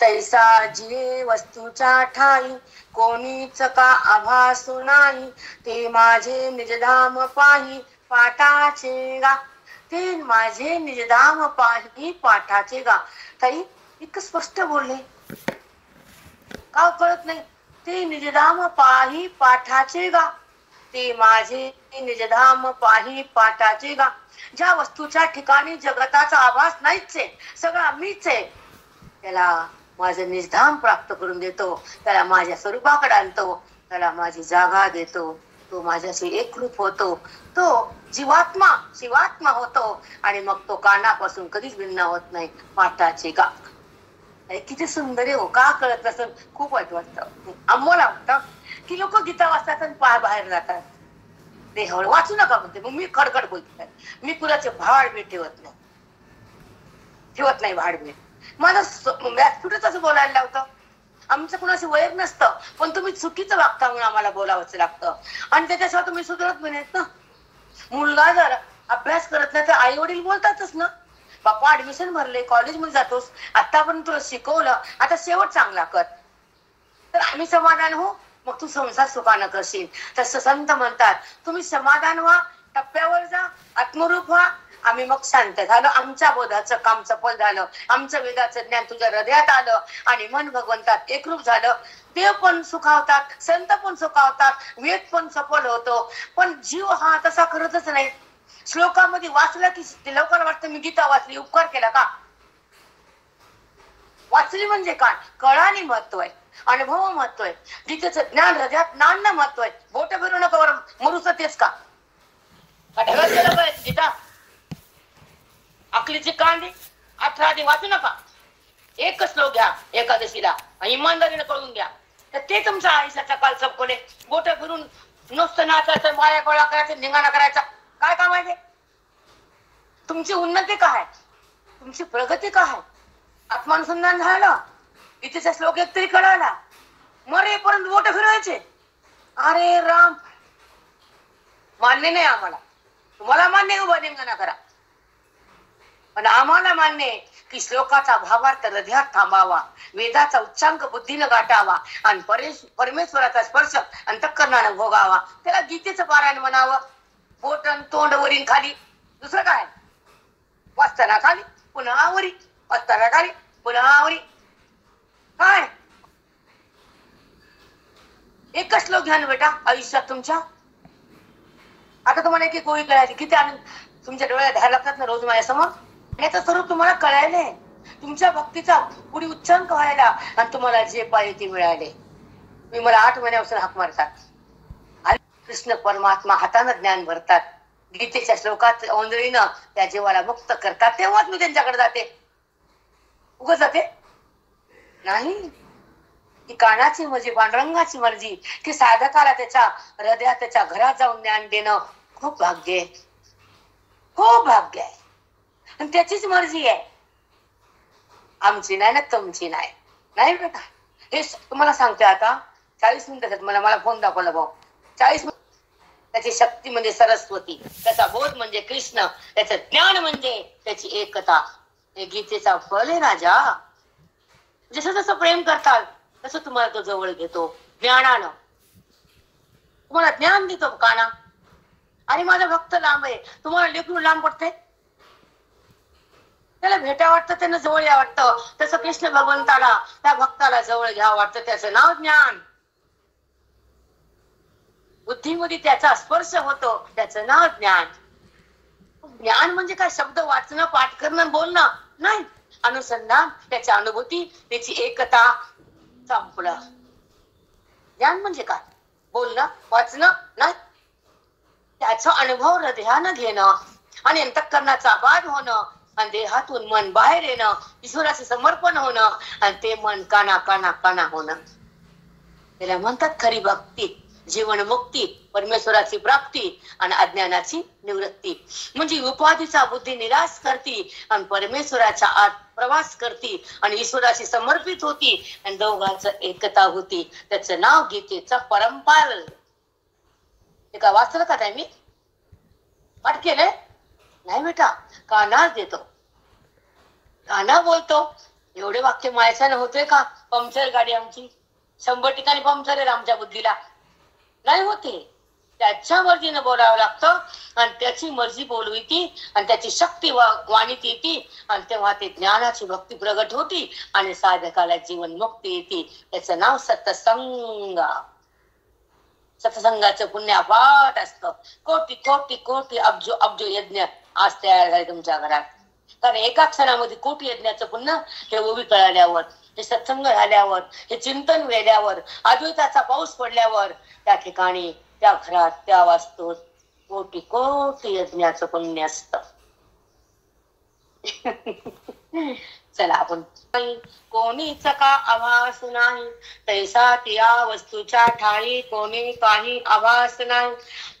तैसा जे वस्तूच्या ठाई, कोणीच का आभासू नाही, ते माझे निजधाम पाही पाठाचे गा. ते माझे निजधाम पाही पाठाचे गा. ताई इतकं स्पष्ट बोलले, का कळत नाही. ते निजधाम पाही पाठाचे गा, ते माझे निजधाम पाही पाठाचे गा. ज्या वस्तूच्या ठिकाणी जगताचा आभास नाहीच आहे, सगळा मीच आहे, त्याला माझं निजधाम प्राप्त करून देतो, त्याला माझ्या स्वरूपाकडे आणतो, त्याला माझी जागा देतो, तो माझ्याशी एकरूप होतो, तो जीवात्मा शिवात्मा होतो, आणि मग तो कानापासून कधीच भिन्न होत नाही. पाठाचे गा. किती सुंदर आहे हो. का कळत नसेल, खूप वाईट वाटतं. आम्हाला वाटतं की लोक गीता वाचतात आणि बाहेर जातात. देहावर वाचू नका म्हणते, मग मी खडखड बोलते. मी कुणाचे भाडबीड ठेवत नाही भाडबीड. माझं व्यासपीठच असं बोलायला लावतं. आमचं कुणाशी वैर नसतं, पण तुम्ही चुकीचं वागता म्हणून आम्हाला बोलावंच लागतं, आणि त्याच्याशिवाय तुम्ही सुधारत नाही ना. मुलगा जर अभ्यास करत नाही तर आई वडील बोलतातच ना. बापा ऍडमिशन भरले, कॉलेजमध्ये जातोस, आतापर्यंत तुला शिकवलं, आता शेवट चांगला कर, तर आम्ही समाधान हो, मग तू संसार सुखानं करशील. तसं संत म्हणतात, तुम्ही समाधान व्हा, टप्प्यावर जा, आत्मरूप व्हा, आम्ही मग शांत झालो. आमच्या बोधाचं काम सफल झालं, आमचं वेदाचं ज्ञान तुझ्या हृदयात आलं, आणि मन भगवंतात एकरूप झालं. देव पण सुखावतात, संत पण सुखावतात, वेद पण सफल होतो, पण जीव हा तसा करतच नाही. श्लोकामध्ये वाचला की लोकांना वाटतं मी गीता वाचली, उपकार केला का. वाचली म्हणजे काय, कळानी महत्व आहे, अनुभव महत्व आहे, गीतेचं ज्ञान हृदयात नांदणं महत्व आहे. बोट फिरू नका बरं, मरूच तेच का ढगत गेलं पाहिजे गीता. अकलीची कांदी 18 आधी वाचू नका, एकच श्लोक घ्या एकादशीला, इमानदारीने कळून घ्या, तर ते तुमच्या आयुष्याचा काल संपले. बोट फिरून नुसतं नाचायचं, माया गोळा करायचं, धिंगाणा करायचा, काय काम आहे ते. तुमची उन्नती काय, तुमची प्रगती काय, आत्मानुसंधान झालं, गीतेचा श्लोक एक तरी कळाला, मरेपर्यंत बोट फिरवायचे. अरे राम, मान्य नाही आम्हाला. तुम्हाला मान्य उभा धिंगाणा करा, पण आम्हाला मान्य आहे की श्लोकाचा भावार्थ हृदयात थांबावा, वेदाचा उच्चांक बुद्धीनं गाठावा, आणि परमेश्वराचा स्पर्श अंतःकरणानं भोगावा. त्याला गीतेचं पारायण म्हणावं. बोटन तोंड वरील खाली, दुसरं काय, वाचताना खाली पुन्हा वरी, वाचताना खाली पुन्हा वरी, काय एकच श्लोक घ्या ना बेटा आयुष्यात तुमच्या. आता तुम्हाला एक गोळी कळायची, किती आनंद तुमच्या डोळ्यात धार लागतात ना रोज माझ्यासमोर. याचं स्वरूप तुम्हाला कळायलंय, तुमच्या भक्तीचा पुढे उच्चांक व्हायला आणि तुम्हाला जे पाहिजे ते मिळाले. मी मला 8 महिन्यापासून हाक मारतात आणि कृष्ण परमात्मा हातानं ज्ञान भरतात. गीतेच्या श्लोकात ओंजळीनं त्या जीवाला मुक्त करतात. तेव्हाच मी त्यांच्याकडे जाते. उगाच जाते नाही. की कानाची मर्जी, पांडुरंगाची मर्जी, की साधकाला त्याच्या हृदयात त्याच्या घरात जाऊन ज्ञान देणं खूप भाग्य आहे. खूप भाग्य आहे. आणि त्याचीच मर्जी आहे, आमची नाही ना तुमची नाही. नाही बेटा, हे तुम्हाला सांगते. आता 40 मिनिटात मला फोन दाखवला भाऊ. 40 मिनिट. त्याची शक्ती म्हणजे सरस्वती, त्याचा बोध म्हणजे कृष्ण, त्याचं ज्ञान म्हणजे त्याची एकता. हे गीतेचा फल आहे राजा. जसं जसं प्रेम करताल तसं तुम्हाला तो जवळ घेतो ज्ञानानं. तुम्हाला ज्ञान देतो काना. आणि माझा भक्त लांब आहे, तुम्हाला लेकरू लांब पडते. त्याला भेटा वाटतं, त्यांना जवळ या वाटतं. तसं कृष्ण भगवंताला त्या भक्ताला जवळ घ्यावं वाटतं. त्याचं नाव ज्ञान. बुद्धीमध्ये त्याचा स्पर्श होतो, त्याचं नाव ज्ञान. ज्ञान म्हणजे काय? शब्द वाचणं, पाठ करणं, बोलणं नाही. अनुसंधान, त्याची अनुभूती, त्याची एकता. संपलं. ज्ञान म्हणजे काय? बोलणं, वाचणं नाही. त्याचा अनुभव हृदयानं घेणं आणि अंतःकरणाचा बाद होणं आणि देहातून मन बाहेर येणं, ईश्वराचे समर्पण होणं आणि ते मन काना काना काना होणं. त्याला म्हणतात खरी भक्ती, जीवनमुक्ती, परमेश्वराची प्राप्ती आणि अज्ञानाची निवृत्ती. म्हणजे उपाधीचा बुद्धी निराश करती आणि परमेश्वराच्या आत प्रवास करती आणि ईश्वराशी समर्पित होती आणि दोघांचं एकता होती. त्याचं नाव गीतेचा परंपाल. ते का वाचलं का काय? मी पाठ केलंय नाही बेटा. कानाच देतो, काना बोलतो. एवढे वाक्य मायसानं होतोय का? पंक्चर गाडी आमची 100 ठिकाणी पंक्चर आहे आमच्या बुद्धीला. नाही होते. त्याच्या मर्जीनं बोलावं लागतं आणि त्याची मर्जी बोलविती आणि त्याची शक्ती वाणीत येते आणि तेव्हा ते ज्ञानाची भक्ती प्रगट होती आणि साधकाला जीवन मुक्ती येते. त्याचं नाव सत्संग. सत्संगाचं पुण्य अफाट असतं. कोटी कोटी कोटी अब्जो अब्जो यज्ञ आज तयार झाले तुमच्या घरात. कारण एका क्षणामध्ये कोटी यज्ञाचं पुण्य हे ओवी कळाल्यावर, हे सत्संग झाल्यावर, हे चिंतन वेल्यावर, अद्वैताचा पाऊस पडल्यावर त्या ठिकाणी, त्या घरात, त्या वास्तूत कोटी कोटी यज्ञाचं पुण्य असतं. चला आपण. कोणीच का आभास नाही तैसा त्या वस्तूच्या ठाई, कोणी काही आभास नाही.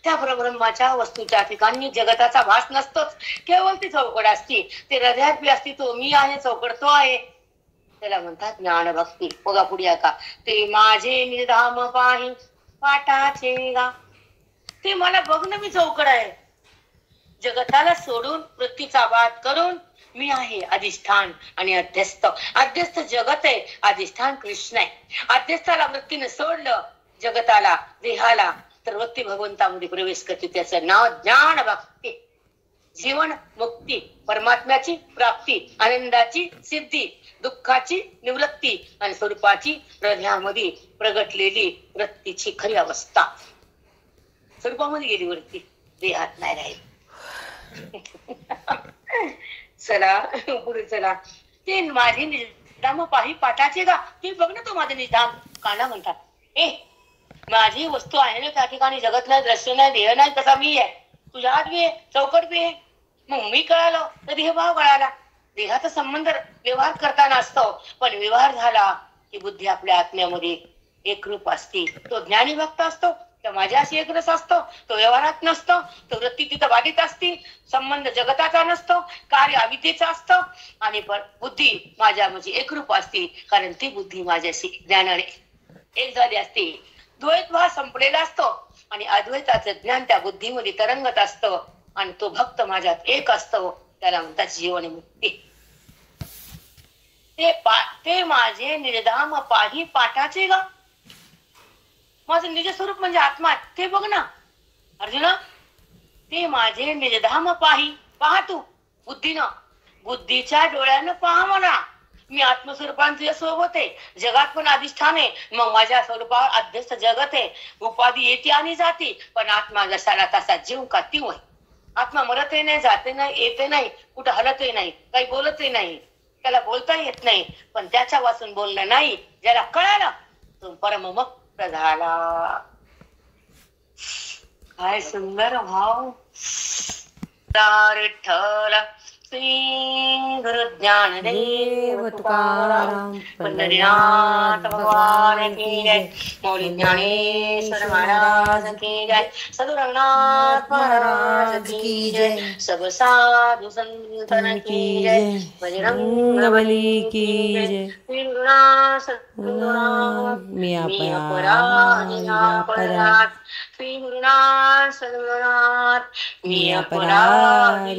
त्या परब्रह्माच्या वस्तूच्या ठिकाणी जगताचा भास नसतोच. केवळ ती चौकड असती. ते हृदयात बी असती. तो मी आहे, चौकड तो आहे. त्याला म्हणतात ज्ञान भक्ती. बघा पुढे का, ते माझे निर्धाम पाही पाठाचे गा. ते मला बघणं मी चौकड आहे. जगताला सोडून वृत्तीचा वाद करून मी आहे अधिष्ठान आणि अध्यस्त. अध्यस्त जगत आहे, अधिष्ठान कृष्ण आहे. अध्यस्थाला वृत्तीने सोडलं जगताला, देहाला, तर वृत्ती भगवंतामध्ये प्रवेश करते. त्याचं नाव ज्ञान भक्ती. जीवन मुक्ती, परमात्म्याची प्राप्ती, आनंदाची सिद्धी, दुःखाची निवृत्ती आणि स्वरूपाची हृदयामध्ये प्रगटलेली वृत्तीची खरी अवस्था. स्वरूपामध्ये गेली वृत्ती, देहात नाही राहील. चला पुढे चला. ते माझे निधाम पाही पाठाचे गा. ते बघ ना, तो माझे निधाम. काना म्हणतात ए माझी वस्तू आहे ना त्या ठिकाणी. जगत नाही, दृश्य नाही, देह नाही, तसा मी आहे. तुझ्या हात बी आहे, चौकट बी आहे. मग मी कळालो तर देहभाव कळाला. देहाचा संबंध व्यवहार करताना असतो, पण व्यवहार झाला की बुद्धी आपल्या आत्म्यामध्ये एकरूप असते. तो ज्ञानी भक्त असतो, तो माझ्याशी एकरस असतो. तो व्यवहारात नसतो, तो वृत्ती तिथं बाधित असते. संबंध जगताचा नसतो, कार्य अविद्येचा असतं आणि बुद्धी माझ्या म्हणजे एकरूप असते. कारण ती बुद्धी माझ्याशी ज्ञानाने एक झाली असते. द्वैत भाव संपलेला असतो आणि अद्वैताचं ज्ञान त्या बुद्धीमध्ये तरंगत असतं आणि तो भक्त माझ्यात एक असतो. त्याला म्हणतात जीवन मुक्ती. ते माझे निर्धाम पाही पाठाचे गा. माझं निज स्वरूप म्हणजे आत्मा, ते बघ ना अर्जुना. ते माझे निर्धाम पाही. पहा तू बुद्धीनं, बुद्धीच्या डोळ्यानं पहा मला. मी आत्मस्वरूपान तुझ्या सोबत आहे. जगात पण अधिष्ठान आहे. मग माझ्या स्वरूपावर अध्यस्त जगत आहे. उपाधी येते आणि जाते, पण आत्मा जसाला तसा जीव का तीव आहे. आत्मा मरतही नाही, जाते नाही, येते नाही, कुठं हलतही नाही, काही बोलतही नाही. त्याला बोलता येत नाही, पण त्याच्या वाचून बोलणं नाही, ज्याला कळालं तो परममुक्त झाला. काय सुंदर भाव. विठ्ठल श्री गुरु ज्ञानदेव तुकाराम पंढरीनाथ भगवान की जय. मौली ज्ञानेश्वर महाराज की जय. साधु रंगनाथ महाराज की जय. सब साधु संतन की जय. बजरंग बली की जय. श्री गुरुनाथ सद्गुरुनाथ मी अपराध. श्री गुरुनाथ सद्गुरुनाथ मी अपराध.